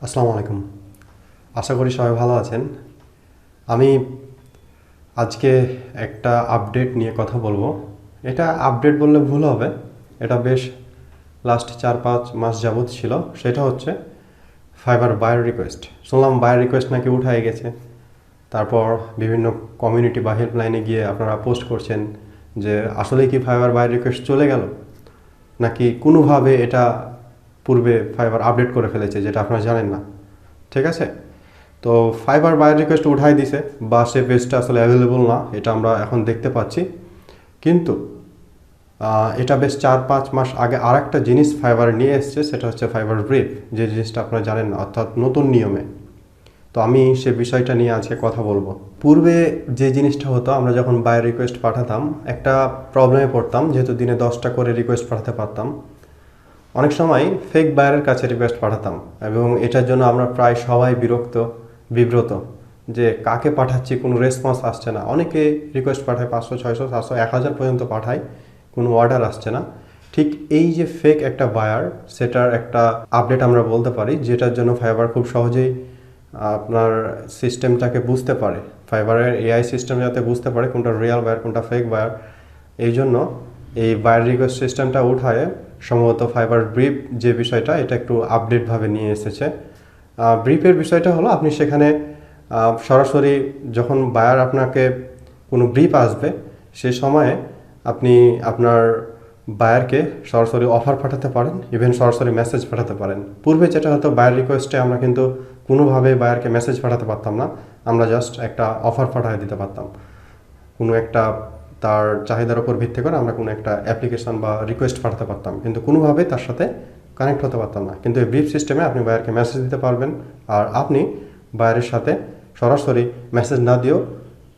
আসসালামু আলাইকুম। আশা করি সবাই ভালো আছেন। আমি আজকে একটা আপডেট নিয়ে কথা বলবো। এটা আপডেট বললে ভুল হবে। এটা বেশ লাস্ট 4-5 মাস যাবৎ ছিল। সেটা হচ্ছে ফাইবার বায়ার রিকোয়েস্ট। শুনলাম বায়ার রিকোয়েস্ট নাকি উঠায় গেছে। তারপর বিভিন্ন কমিউনিটি বা হেল্পলাইনে গিয়ে আপনারা পোস্ট করছেন যে আসলে কি ফাইবার বায়ার রিকোয়েস্ট চলে গেল, নাকি কোনোভাবে এটা পূর্বে ফাইবার আপডেট করে ফেলেছে যেটা আপনারা জানেন না। ঠিক আছে, তো ফাইবার বায়ার রিকোয়েস্ট উঠাই দিছে বা সে পেজটা আসলে অ্যাভেলেবল না, এটা আমরা এখন দেখতে পাচ্ছি। কিন্তু এটা বেশ 4-5 মাস আগে আর একটা জিনিস ফাইবার নিয়ে এসছে, সেটা হচ্ছে ফাইবার ব্রিফ, যে জিনিসটা আপনারা জানেন না, অর্থাৎ নতুন নিয়মে। তো আমি সে বিষয়টা নিয়ে আজকে কথা বলবো। পূর্বে যে জিনিসটা হতো, আমরা যখন বায়ার রিকোয়েস্ট পাঠাতাম একটা প্রবলেমে পড়তাম, যেহেতু দিনে 10টা করে রিকোয়েস্ট পাঠাতে পারতাম। অনেক সময় ফেক বায়ারের কাছে রিকোয়েস্ট পাঠাতাম এবং এটার জন্য আমরা প্রায় সবাই বিব্রত যে কাকে পাঠাচ্ছি, কোনো রেসপন্স আসছে না। অনেকে রিকোয়েস্ট পাঠায় 500, 600, 700, 1000 পর্যন্ত পাঠায়, কোনো অর্ডার আসছে না। ঠিক এই যে ফেক একটা বায়ার, সেটার একটা আপডেট আমরা বলতে পারি, যেটার জন্য ফাইবার খুব সহজেই আপনার সিস্টেমটাকে বুঝতে পারে। ফাইবারের এআই সিস্টেম যাতে বুঝতে পারে কোনটা রিয়েল বায়ার কোনটা ফেক বায়ার, এই জন্য এই বায়ার রিকোয়েস্ট সিস্টেমটা উঠায় সম্ভবত ফাইবার ব্রিফ যে বিষয়টা, এটা একটু আপডেটভাবে নিয়ে এসেছে। ব্রিফের বিষয়টা হলো, আপনি সেখানে সরাসরি যখন বায়ার আপনাকে কোনো ব্রিফ আসবে, সে সময়ে আপনি আপনার বায়ারকে সরাসরি অফার পাঠাতে পারেন, ইভেন সরাসরি মেসেজ পাঠাতে পারেন। পূর্বে যেটা হতো, বায়ার রিকোয়েস্টে আমরা কিন্তু কোনোভাবে বায়ারকে মেসেজ পাঠাতে পারতাম না, আমরা জাস্ট একটা অফার পাঠিয়ে দিতে পারতাম। কোনো একটা তার চাহিদার উপর ভিত্তি করে আমরা কোনো একটা অ্যাপ্লিকেশন বা রিকোয়েস্ট পাঠাতে পারতাম, কিন্তু কোনোভাবে তার সাথে কানেক্ট হতে পারতাম না। কিন্তু এই ব্রিফ সিস্টেমে আপনি বায়ারকে মেসেজ দিতে পারবেন, আর আপনি বায়ারের সাথে সরাসরি মেসেজ না দিয়েও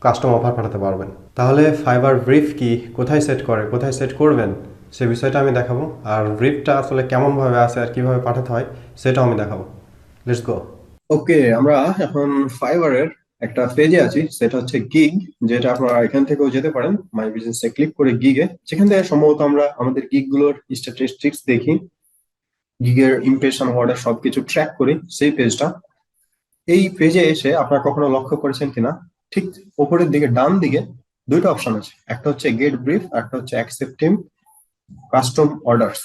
কাস্টম অফার পাঠাতে পারবেন। তাহলে ফাইবার ব্রিফ কি, কোথায় সেট করে, কোথায় সেট করবেন, সে বিষয়টা আমি দেখাবো। আর ব্রিফটা আসলে কেমনভাবে আসে আর কীভাবে পাঠাতে হয় সেটাও আমি দেখাবো। Let's go. ওকে, আমরা এখন ফাইবারের একটা পেজে আছি, সেটা হচ্ছে গিগ, যেটা আপনারা এখান থেকেও যেতে পারেন। মাই বিজনেসে ক্লিক করে গিগে, যেখান থেকে সম্ভবত আমরা আমাদের গিগ গুলোর স্ট্যাটিস্টিক্স দেখি, গিগের ইমপ্রেশন অর্ডার সবকিছু ট্র্যাক করি, সেই পেজটা। এই পেজে এসে আপনারা কখনো লক্ষ্য করেছেন কিনা, ঠিক উপরের দিকে ডান দিকে দুইটা অপশন আছে, একটা হচ্ছে গেট ব্রিফ, একটা হচ্ছে accepting custom orders.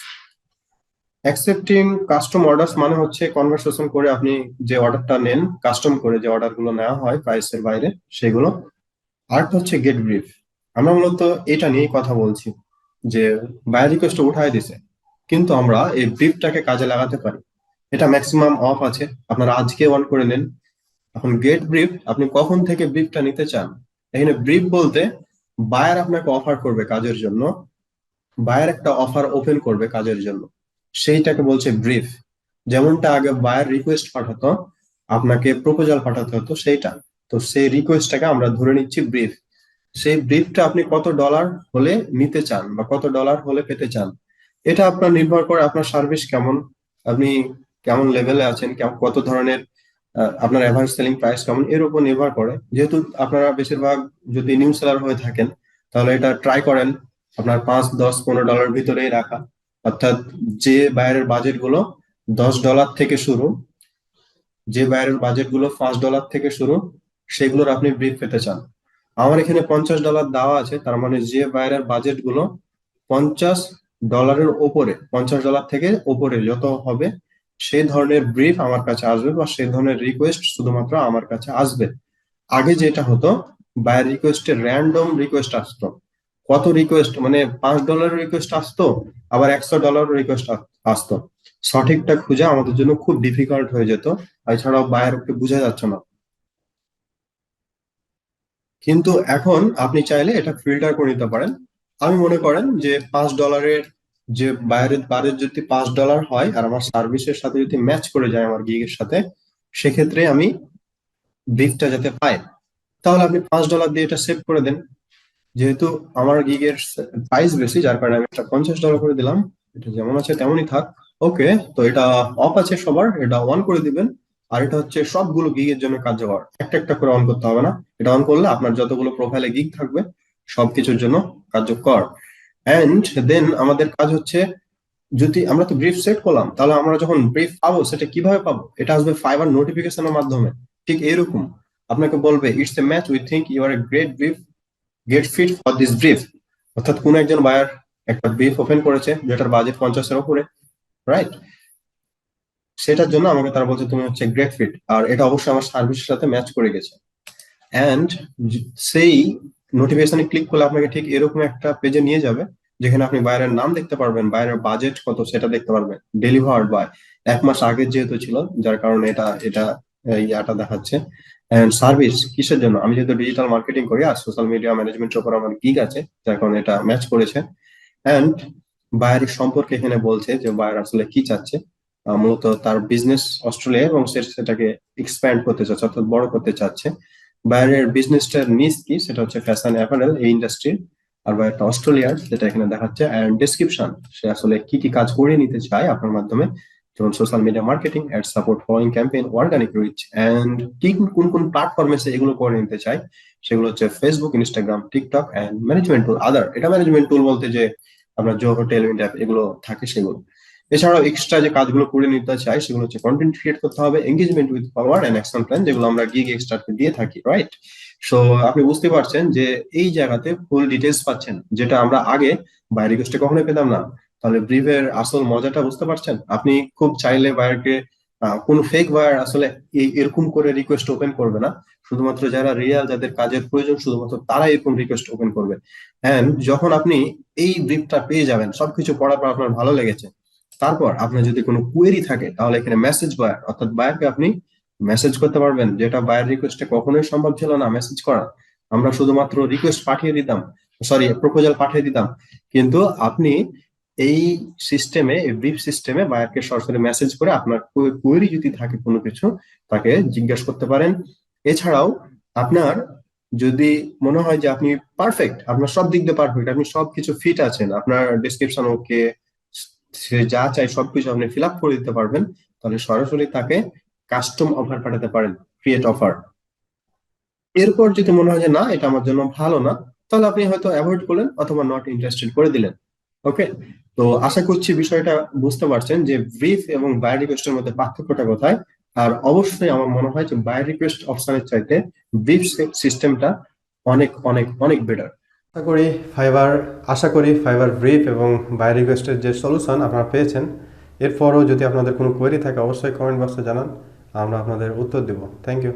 Accepting custom orders মানে হচ্ছে কনভারসেশন করে আপনি যে অর্ডারটা নেন, কাস্টম করে যে অর্ডার গুলো নেওয়া হয় প্রাইসের বাইরে, সেগুলো। আরেকটা হচ্ছে গেট ব্রিফ। আমরা মূলত এটা নিয়েই কথা বলছি, যে বায়ার রিকোয়েস্ট উঠায় দিছে, কিন্তু আমরা এই ব্রিফটাকে কাজে লাগাতে পারি। এটা ম্যাক্সিমাম অফ আছে, আপনারা আজকে অন করে নেন। এখন গেট ব্রিফ, আপনি কখন থেকে ব্রিফটা নিতে চান। এখানে ব্রিফ বলতে বায়ার আপনাকে অফার করবে কাজের জন্য, বায়ার একটা অফার ওপেন করবে কাজের জন্য, সেইটাকে বলছে ব্রিফ। যেমনটা আগে বায়ার রিকোয়েস্ট পাঠাতো, আপনাকে প্রপোজাল পাঠাতে হতো সেইটা, তো সেই রিকোয়েস্টটাকে আমরা ধরে নিচ্ছি ব্রিফ। সেই ব্রিফটা আপনি কত ডলার হলে নিতে চান বা কত ডলার হলে পেতে চান, এটা আপনার নির্ভর করে আপনার সার্ভিস কেমন, আপনি কেমন লেভেলে আছেন, কত ধরনের আপনার অ্যাভারেজ সেলিং প্রাইস কেমন, এর উপর নির্ভর করে। যেহেতু আপনারা বেশিরভাগ যদি নিউ সেলার হয়ে থাকেন, তাহলে এটা ট্রাই করেন আপনার 5, 10, 15 ডলার ভিতরেই রাখা। অর্থাৎ যে বাইরের বাজেট গুলো $10 থেকে শুরু, যে বাইরের বাজেট গুলো $5 থেকে শুরু, সেগুলোর আপনি ব্রিফ পেতে চান। আমার এখানে $50 দেওয়া আছে, তার মানে যে বাইরের বাজেট গুলো $50 ওপরে, $50 থেকে ওপরে যত হবে, সেই ধরনের ব্রিফ আমার কাছে আসবে বা সেই ধরনের রিকোয়েস্ট শুধুমাত্র আমার কাছে আসবে। আগে যেটা হতো, বায়ার রিকোয়েস্টে র্যান্ডম রিকোয়েস্ট আসতো। কত রিকোয়েস্ট, মানে $5 রিকোয়েস্ট আসতো, আবার $100 রিকোয়েস্ট আসতো। সঠিকটা খুঁজে আমাদের জন্য খুব ডিফিকাল্ট হয়ে যেত, এছাড়াও বায়ারকে বোঝা যাচ্ছে না। কিন্তু এখন আপনি চাইলে এটা ফিল্টার করে নিতে পারেন। আমি মনে করেন যে $5, যে বাইরের বাজেট যদি $5 হয় আর আমার সার্ভিসের সাথে যদি ম্যাচ করে যায় আমার গিগের সাথে, সেক্ষেত্রে আমি ব্রিফটা যাতে পাই, তাহলে আপনি $5 দিয়ে এটা সেভ করে দেন। যেহেতু আমার গিগের প্রাইস বেশি, যার কারণে আমি এটা $50 করে দিলাম। এটা যেমন আছে তেমনই থাক। ওকে, তো এটা অফ আছে সবার, এটা অন করে দিবেন। আর এটা হচ্ছে সবগুলো গিগের জন্য কার্যকর, একটা একটা করে অন করতে হবে না। এটা অন করলে আপনার যতগুলো প্রোফাইলে গিগ থাকবে সবকিছুর জন্য কার্যকর। অ্যান্ড দেন আমাদের কাজ হচ্ছে যদি আমরা তো ব্রিফ সেট করলাম, তাহলে আমরা যখন ব্রিফ পাবো সেটা কিভাবে পাবো? এটা আসবে ফাইবার নোটিফিকেশনের মাধ্যমে। ঠিক এরকম আপনাকে বলবে, it's a match, we think you are a great brief, get fit for this brief. অর্থাৎ কোন একজন বায়ার একটা ব্রিফ ওপেন করেছে যেটার বাজেট 50-এর উপরে, রাইট? সেটার জন্য আমাকে তারা বলছে তুমি হচ্ছে গ্রেট ফিট, আর এটা অবশ্যই আমার সার্ভিসের সাথে ম্যাচ করে গেছে। অ্যান্ড সেই নোটিফিকেশনে ক্লিক করলে আপনাকে ঠিক এরকম একটা পেজে নিয়ে যাবে, যেখানে আপনি বাইরের নাম দেখতে পারবেন, বাইরের বাজেট কত সেটা দেখতে পারবেন, ডেলিভার্ড বাই 1 মাস আগে যেহেতু ছিল, যার কারণে এটা এটা ইয়াটা দেখাচ্ছে। এন্ড সার্ভিস কিসের জন্য? আমি যেহেতু ডিজিটাল মার্কেটিং করি আর সোশ্যাল মিডিয়া ম্যানেজমেন্টের উপর আমার গিগ আছে, যার কারণে এটা ম্যাচ করেছে। এন্ড বায়ারের সম্পর্কে এখানে বলছে যে বায়ার আসলে কি চাচ্ছে। মূলত তার বিজনেস অস্ট্রেলিয়া এবং সে সেটাকে এক্সপ্যান্ড করতে চাচ্ছে, অর্থাৎ বড় করতে চাচ্ছে। বাইরের বিজনেসটার নিজ কি, সেটা হচ্ছে ফ্যাশন অ্যাপারেল এই ইন্ডাস্ট্রির। আর বাইরেটা অস্ট্রেলিয়ার, যেটা এখানে দেখাচ্ছে। এন্ড ডেসক্রিপশন, সে আসলে কি কি কাজ করে নিতে চায় আপনার মাধ্যমে, যেমন social media marketing, ad support, following campaign, organic reach, and কি কোন কোন প্ল্যাটফর্মে সে এগুলো করে নিতে চায়। সেগুলো হচ্ছে Facebook, Instagram, TikTok, and management tool other. এটা ম্যানেজমেন্ট টুল বলতে যে আপনার জোহো, টেলমিন্ট অ্যাপ এগুলো থাকে সেগুলো। এছাড়াও এক্সট্রা যে কাজগুলো করে নিতে চাই সেগুলো হচ্ছে কন্টেন্ট ক্রিয়েট করতে হবে, engagement with follower and action plan, যেগুলো আমরা গিগ এক্সট্রাকে দিয়ে থাকি, রাইট? সো আপনি বুঝতে পারছেন যে এই জায়গাতে ফুল ডিটেলস পাচ্ছেন, যেটা আমরা আগে বাই রিকোয়েস্টে কখনোই পেতাম না। তাহলে ব্রিফের আসল মজাটা বুঝতে পারছেন? আপনি খুব চাইলে বায়ারকে, কোন ফেক বায়ার আসলে এরকম করে রিকোয়েস্ট ওপেন করবে না। শুধুমাত্র যারা রিয়েল, যাদের কাজের প্রয়োজন, শুধুমাত্র তারা এরকম রিকোয়েস্ট ওপেন করবে। এন্ড যখন আপনি এই ব্রিফটা পেয়ে যাবেন, সবকিছু পড়ার পর আপনার ভালো লেগেছে, তারপর আপনার যদি কোনো কোয়েরি থাকে, তাহলে এখানে মেসেজ বায়ার, অর্থাৎ বায়ারকে আপনি মেসেজ করতে পারবেন, যেটা বায়ার রিকোয়েস্টে কখনোই সম্ভব ছিল না মেসেজ করা। আমরা শুধুমাত্র রিকোয়েস্ট পাঠিয়ে দিতাম, সরি প্রপোজাল পাঠিয়ে দিতাম। কিন্তু আপনি এই সিস্টেমে, এই ব্রিফ সিস্টেমে বায়ারকে সরাসরি মেসেজ করে আপনার কোয়েরি যদি থাকে কোনো কিছু, তাকে জিজ্ঞাসা করতে পারেন। এছাড়াও আপনার যদি মনে হয় যে আপনি পারফেক্ট, আপনার সব দিক দিয়ে পারফেক্ট, আপনি সবকিছু ফিট আছেন, আপনার ডিসক্রিপশন ওকে, সে যা চাই সবকিছু আপনি ফিল আপ করে দিতে পারবেন, তাহলে সরাসরি তাকে কাস্টম অফার পাঠাতে পারেন, ক্রিয়েট অফার। এরপর যদি মনে হয় যে না, এটা আমার জন্য ভালো না, তাহলে আপনি হয়তো অ্যাভয়েড করলেন অথবা নট ইন্টারেস্টেড করে দিলেন। ওকে। তো আশা করছি বিষয়টা বুঝতে পারছেন যে ব্রিফ এবং বায়ার রিকোয়েস্টের মধ্যে পার্থক্যটা কোথায়। আর অবশ্যই আমার মনে হয় যে বায়ার রিকোয়েস্ট অপশনের চাইতে ব্রিফ সিস্টেমটা অনেক অনেক অনেক বেটার। আশা করি ফাইবার ব্রিফ এবং বাই রিকোয়েস্টের যে সলিউশন আপনারা পেয়েছেন। এরপরও যদি আপনাদের কোনো কোয়েরি থাকে অবশ্যই কমেন্ট বক্সে জানান, আমরা আপনাদের উত্তর দেব। Thank you.